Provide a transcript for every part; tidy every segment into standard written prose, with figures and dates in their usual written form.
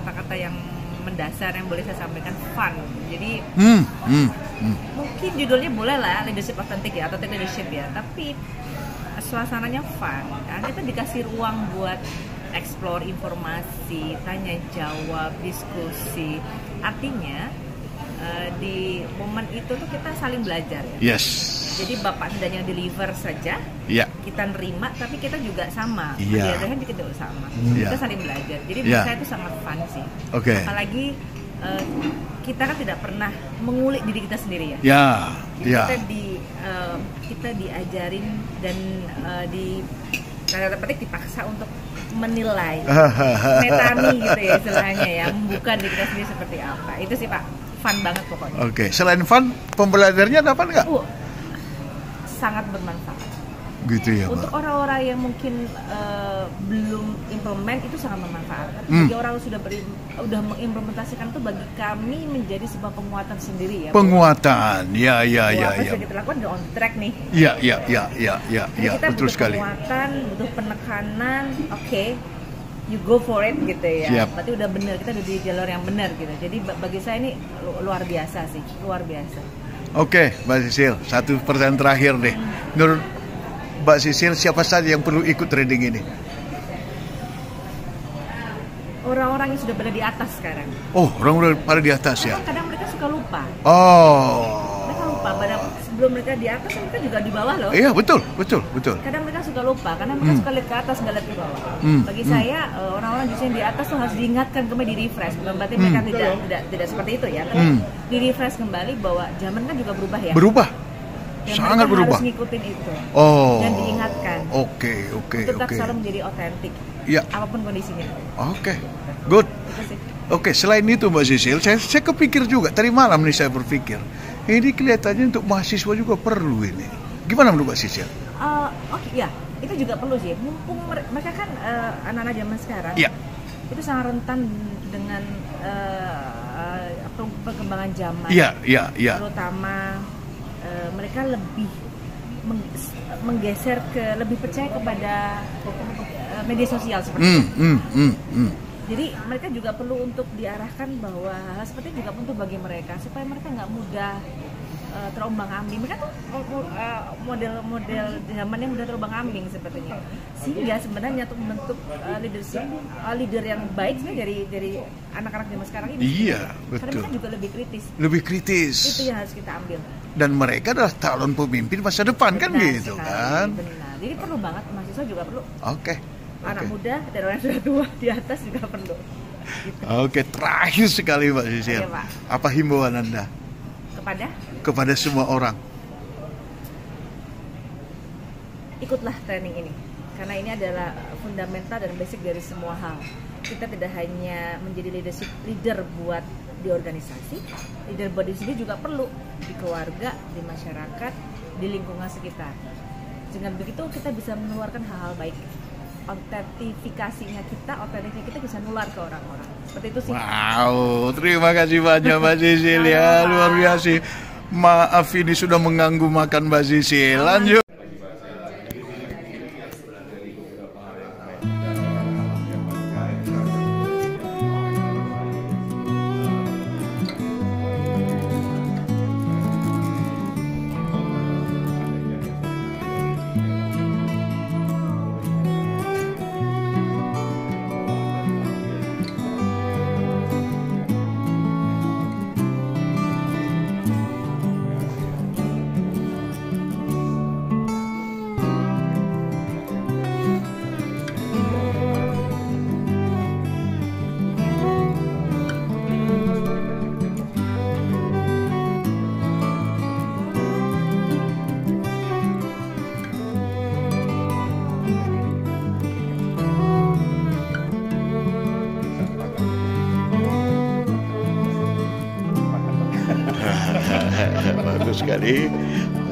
kata-kata yang mendasar yang boleh saya sampaikan, fun. Jadi mungkin judulnya boleh lah leadership authentic ya, authentic leadership ya, tapi suasananya fun. Karena kita dikasih ruang buat explore informasi, tanya jawab, diskusi. Artinya di momen itu tuh kita saling belajar ya. Yes. Jadi Bapak sedang deliver saja, kita nerima, tapi kita juga sama. Pelajarannya kita juga sama. Kita saling belajar. Jadi menurut saya itu sangat fun sih. Apalagi kita kan tidak pernah mengulik diri kita sendiri ya. Kita diajarin dan di tanda petik dipaksa untuk menilai, metani gitu ya istilahnya ya, membuka diri kita sendiri seperti apa. Itu sih Pak, fun banget pokoknya. Selain fun, pembelajarannya dapat nggak? Sangat bermanfaat. Gitu ya, untuk orang-orang yang mungkin belum implement itu sangat bermanfaat. Bagi orang yang sudah mengimplementasikan itu, bagi kami menjadi sebuah penguatan sendiri ya. Penguatan, ya. Apa yang kita lakukan udah on track nih. Iya, betul sekali. Penguatan, butuh penekanan, you go for it gitu ya. Berarti udah benar, kita udah di jalur yang benar gitu. Jadi bagi saya ini luar biasa sih, luar biasa. Mbak Sisil, satu pertanyaan terakhir deh. Menurut Mbak Sisil, siapa saja yang perlu ikut training ini? Orang-orang yang sudah berada di atas sekarang. Orang-orang pada di atas ya? Kadang mereka suka lupa. Mereka lupa, sebelum mereka di atas, mereka juga di bawah loh. Iya, betul. Kadang mereka suka lupa, karena mereka suka lihat ke atas, nggak lihat ke bawah. Bagi saya, orang-orang justru yang di atas tuh harus diingatkan kembali, di refresh. Bukan berarti mereka tidak seperti itu ya. Tapi di refresh kembali bahwa zaman kan juga berubah ya. Berubah. Dan sangat berubah. Harus ngikutin itu. Dan diingatkan. Oke. Untuk tetap selalu menjadi otentik. Apapun kondisinya. Good. Selain itu Mbak Sisil, saya kepikir juga tadi malam nih, saya berpikir ini kelihatannya untuk mahasiswa juga perlu ini. Gimana menurut Mbak Sisil? Itu juga perlu sih. Mumpung mereka kan anak-anak zaman sekarang. Itu sangat rentan dengan perkembangan zaman. Terutama mereka lebih menggeser lebih percaya kepada media sosial seperti itu. Jadi mereka juga perlu untuk diarahkan bahwa hal seperti itu juga penting bagi mereka, supaya mereka nggak mudah terombang-ambing. Mereka tuh model-model zaman yang mudah terombang-ambing sepertinya. Sehingga sebenarnya untuk membentuk leader yang baik dari anak-anak zaman sekarang ini. Iya, betul. Karena mereka juga lebih kritis. Itu yang harus kita ambil. Dan mereka adalah calon pemimpin masa depan, kan gitu kan? Benar. Jadi perlu banget, mahasiswa juga perlu. Anak muda dan orang yang sudah tua di atas juga perlu. Gitu. Terakhir sekali Mbak Sisil. Apa himbauan Anda? Kepada semua orang. Ikutlah training ini. Karena ini adalah fundamental dan basic dari semua hal. Kita tidak hanya menjadi leader buat di organisasi, leader buat di sini juga perlu di keluarga, di masyarakat, di lingkungan sekitar. Dengan begitu kita bisa mengeluarkan hal-hal baik. Autentifikasinya kita bisa nular ke orang-orang. Seperti itu sih. Wow, terima kasih banyak Mbak Sisil ya, luar biasa. Maaf ini sudah mengganggu makan Mbak Sisil. Lanjut.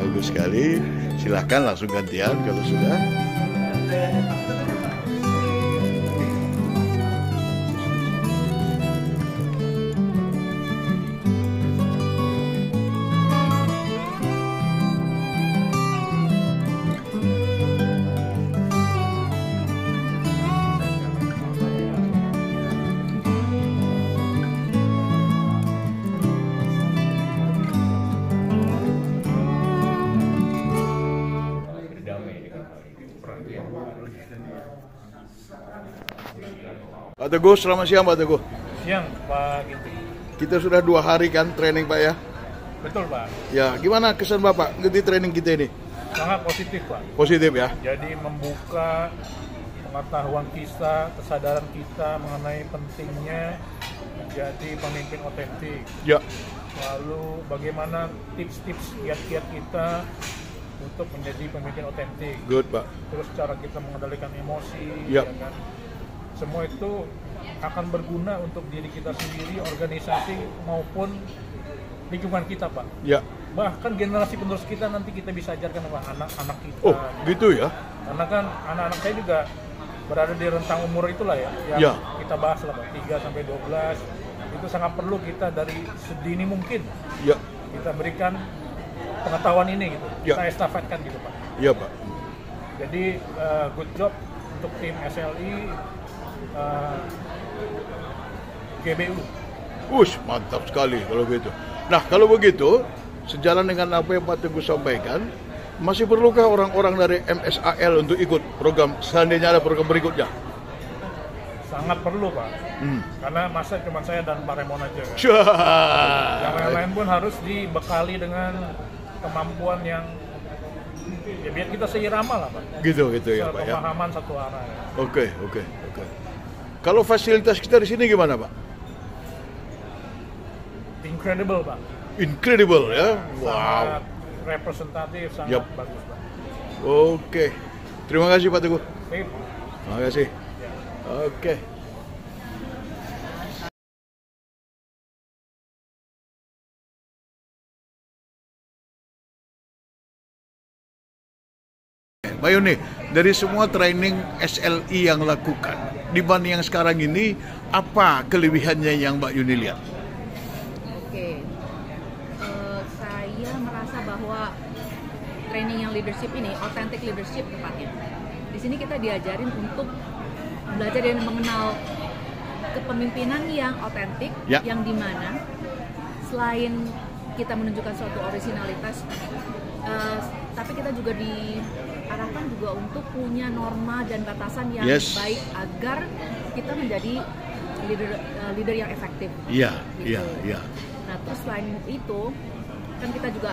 Bagus sekali. Silahkan langsung gantian kalau sudah. Pak Teguh, selamat siang Pak Teguh. Siang Pak Ginting. Kita sudah 2 hari kan training Pak ya? Betul Pak. Ya, gimana kesan Bapak di training kita ini? Sangat positif Pak. Positif ya? Jadi membuka pengetahuan kita, kesadaran kita mengenai pentingnya menjadi pemimpin otentik. Ya. Lalu bagaimana tips-tips kiat-kiat kita untuk menjadi pemimpin otentik. Good Pak. Terus cara kita mengendalikan emosi, Ya. ya kan? Semua itu akan berguna untuk diri kita sendiri, organisasi maupun lingkungan kita Pak. Ya. Bahkan generasi penerus kita nanti kita bisa ajarkan sama anak-anak kita. Oh, gitu ya? Karena kan anak-anak saya juga berada di rentang umur itulah ya, yang Ya. kita bahas lah Pak, 3 sampai 12. Itu sangat perlu kita dari sedini mungkin Ya. kita berikan pengetahuan ini gitu. Ya. Kita estafetkan gitu Pak. Iya Pak. Jadi good job untuk tim SLI GBU. Mantap sekali kalau gitu. Nah, kalau begitu, sejalan dengan apa yang Pak Teguh sampaikan, masih perlukah orang-orang dari MSAL untuk ikut program, seandainya ada program berikutnya? Sangat perlu Pak. Karena masa cuma saya dan Pak Remon aja kan. Yang lain-lain pun harus dibekali dengan kemampuan yang ya biar kita seirama lah Pak. Gitu ya Pak ya. Pemahaman satu arah ya. Oke. Kalau fasilitas kita di sini gimana Pak? Incredible Pak. Incredible ya. Sangat representatif, sangat bagus Pak. Oke. Terima kasih Pak Teguh. Sip. Terima kasih. Oke. Mbak Yuni, dari semua training SLI yang lakukan, dibanding yang sekarang ini, apa kelebihannya yang Mbak Yuni lihat? Oke, saya merasa bahwa training yang leadership ini, authentic leadership tepatnya. Di sini kita diajarin untuk belajar dan mengenal kepemimpinan yang otentik, yang dimana selain kita menunjukkan suatu originalitas, tapi kita juga diarahkan juga untuk punya norma dan batasan yang baik agar kita menjadi leader yang efektif. Iya. Nah, terus selain itu kan kita juga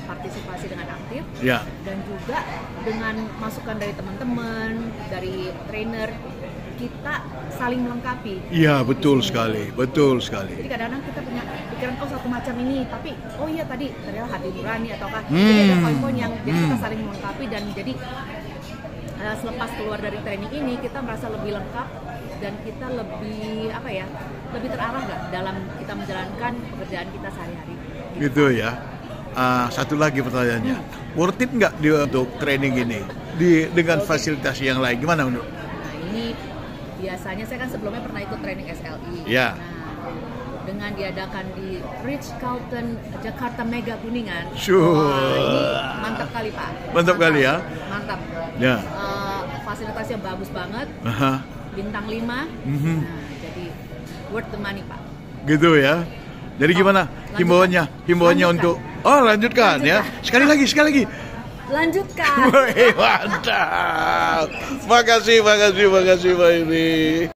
partisipasi dengan aktif, dan juga dengan masukan dari teman-teman, dari trainer, kita saling melengkapi. Iya, betul sekali. Jadi kadang-kadang kita punya pikiran satu macam ini, tapi tadi ternyata hati nurani ataukah jadi ada poin-poin yang jadi kita saling melengkapi, dan jadi selepas keluar dari training ini kita merasa lebih lengkap dan kita lebih lebih terarah nggak dalam kita menjalankan pekerjaan kita sehari-hari. Gitu ya. Satu lagi pertanyaannya, worth it nggak untuk training ini dengan fasilitas yang lain? Gimana menurut? Nah, ini biasanya saya kan sebelumnya pernah ikut training SLI. Ya. Nah, dengan diadakan di Ritz-Carlton Jakarta Mega Kuningan. Ini mantap kali Pak. Mantap kali ya. Mantap. Ya. Fasilitasnya bagus banget. Bintang 5. Nah, jadi worth the money Pak. Gitu ya. Jadi gimana himbauannya untuk lanjutkan ya. Sekali lagi. Lanjutkan. Mantap. Makasih Mbak Yuni.